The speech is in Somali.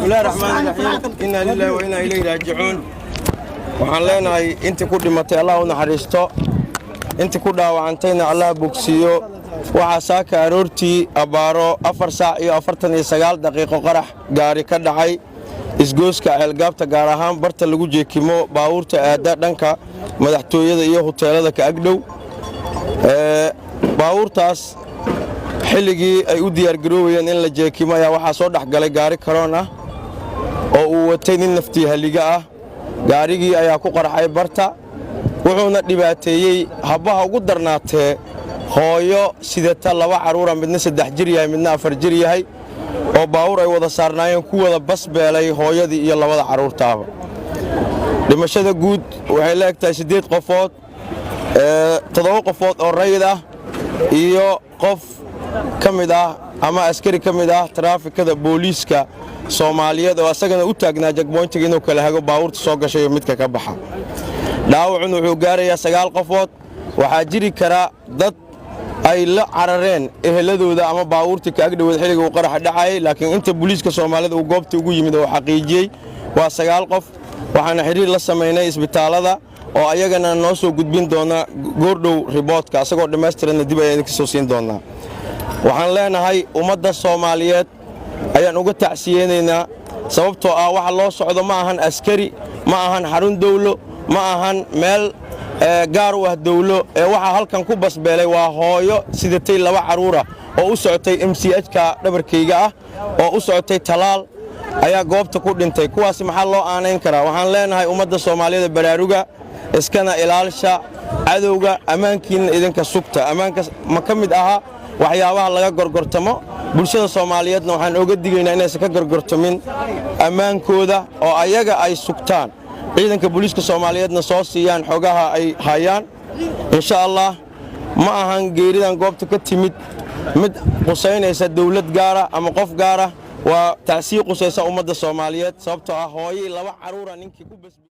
الله الرحمن الرحيم إنا لله وإنا إليه راجعون waxaan leenahay intii ku dhimatay Allah u naxariisto intii ku dhaawacantayna Allah bogsiyo waxa saaka aroortii abaaro 4 saac iyo 49 daqiiqo qarax gaari ka dhacay isgooska ceelgaabta gaar ahaan barta lagu jeekimo baabuurta aada dhanka madaxtooyada iyo hoteelada ka agdhow baabuurtaas xilligii ay u diyaar garoowayeen in la jeekimo ayaa waxa soo dhaxgalay gaari karoon ah oo uu watay nin naftii haliga ah gaarigii ayaa ku qarxay barta wuxuuna dhibaateeyay habaha ugu darnaatee hooyo sidata 2 caruur midna 3 jir yahay midna 4 jir yahay oo baawur ay wada saarnaayeen ku wada basbeelay hooyadii iyo 2 caruurtaaba dhimashada guud waxay leegtahay 8 qofood 7 qofood oo rayid ah iyo qof kamid ah ama askari kamid ah traafikada booliiska Soomaaliyeed oo asagana u taagnaa jagboontiga inuu kala hago baawurta soo gashay midka ka baxa dhaawacun wuxuu gaarayaa 9 qofood waxa jiri kara dad ay la carareen eheladooda ama baawurta ka agdhoweed xilliga uu qarax dhacay laakiin inta booliiska Soomaaliyeed uu goobta ugu yimid oo xaqiijiyay waa 9 qof waxaana xiriir la sameeynay isbitaalada oo ayagana noo soo gudbin doona goordhow reportka asagoo dhameystiran dib ay idinka soo siin doonaa waxaan leenahay ummadda Soomaaliyeed ayaan uga tacsiyeynaa sababtoo ah waxa loo socdo ma ahan askari ma ahan xarun dawlo ma ahan meel gaar u ah dawlo ee waxa halkan ku basbeelay waa hooyo sidatay 2 caruur ah oo u socotay MCH-ka dhabarkayga ah oo u socotay talaal ayaa goobta ku dhintay kuwaas maxaa loo aaneyn karaa waxaan leenahay ummadda Soomaaliyeed baraaruga iskana ilaalsha cadowga amaankiina idinka sugta amaanka ma kamid aha waxyaabaha laga gorgortamo bulshada Soomaaliyeedna waxaan uga digaynaa inaysan ka gorgortamin amaankooda oo ayaga ay sugtaan ciidanka booliiska Soomaaliyeedna soo siiyaan xogaha ay hayaan insha Allah ma ahan geeridan goobta ka timid mid qusaynaysa dawlad gaar ah ama qof gaar ah waa taasiiq qusaysa ummadda Soomaaliyeed sababtoo ah hooyay 2 caruur ninkii ku